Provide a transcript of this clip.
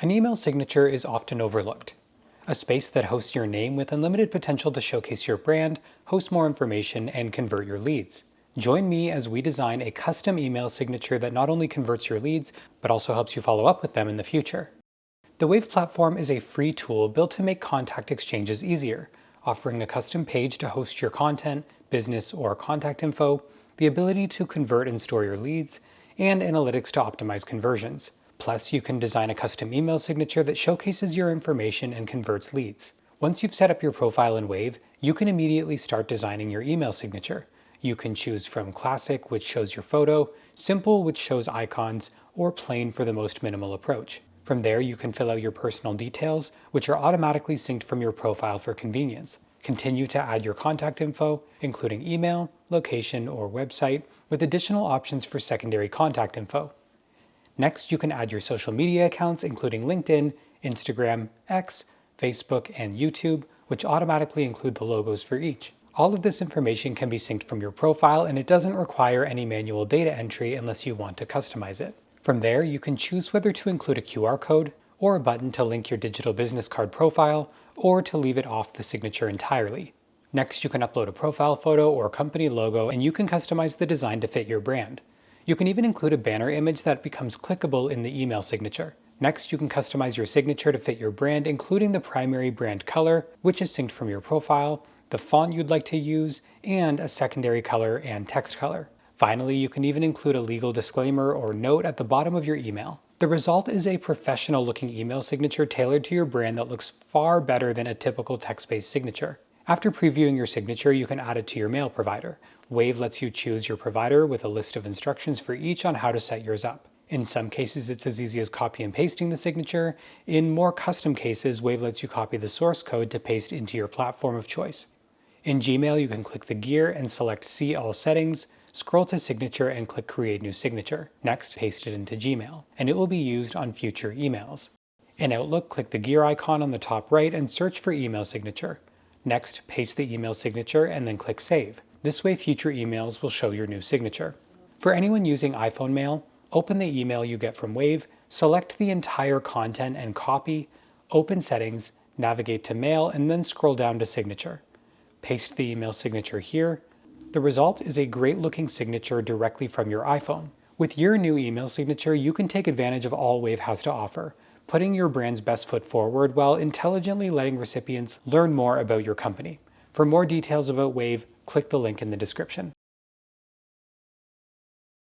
An email signature is often overlooked. A space that hosts your name with unlimited potential to showcase your brand, host more information, and convert your leads. Join me as we design a custom email signature that not only converts your leads, but also helps you follow up with them in the future. The Wave platform is a free tool built to make contact exchanges easier, offering a custom page to host your content, business, or contact info, the ability to convert and store your leads, and analytics to optimize conversions. Plus, you can design a custom email signature that showcases your information and converts leads. Once you've set up your profile in Wave, you can immediately start designing your email signature. You can choose from Classic, which shows your photo, Simple, which shows icons, or Plain for the most minimal approach. From there, you can fill out your personal details, which are automatically synced from your profile for convenience. Continue to add your contact info, including email, location, or website, with additional options for secondary contact info. Next, you can add your social media accounts, including LinkedIn, Instagram, X, Facebook, and YouTube, which automatically include the logos for each. All of this information can be synced from your profile, and it doesn't require any manual data entry unless you want to customize it. From there, you can choose whether to include a QR code or a button to link your digital business card profile, or to leave it off the signature entirely. Next, you can upload a profile photo or company logo, and you can customize the design to fit your brand. You can even include a banner image that becomes clickable in the email signature. Next, you can customize your signature to fit your brand, including the primary brand color, which is synced from your profile, the font you'd like to use, and a secondary color and text color. Finally, you can even include a legal disclaimer or note at the bottom of your email. The result is a professional-looking email signature tailored to your brand that looks far better than a typical text-based signature. After previewing your signature, you can add it to your mail provider. Wave lets you choose your provider with a list of instructions for each on how to set yours up. In some cases, it's as easy as copy and pasting the signature. In more custom cases, Wave lets you copy the source code to paste into your platform of choice. In Gmail, you can click the gear and select See All Settings, scroll to Signature and click Create New Signature. Next, paste it into Gmail, and it will be used on future emails. In Outlook, click the gear icon on the top right and search for email signature. Next, paste the email signature and then click Save. This way, future emails will show your new signature. For anyone using iPhone Mail, open the email you get from Wave, select the entire content and copy, open Settings, navigate to Mail, and then scroll down to Signature. Paste the email signature here. The result is a great-looking signature directly from your iPhone. With your new email signature, you can take advantage of all Wave has to offer, putting your brand's best foot forward while intelligently letting recipients learn more about your company. For more details about Wave, click the link in the description.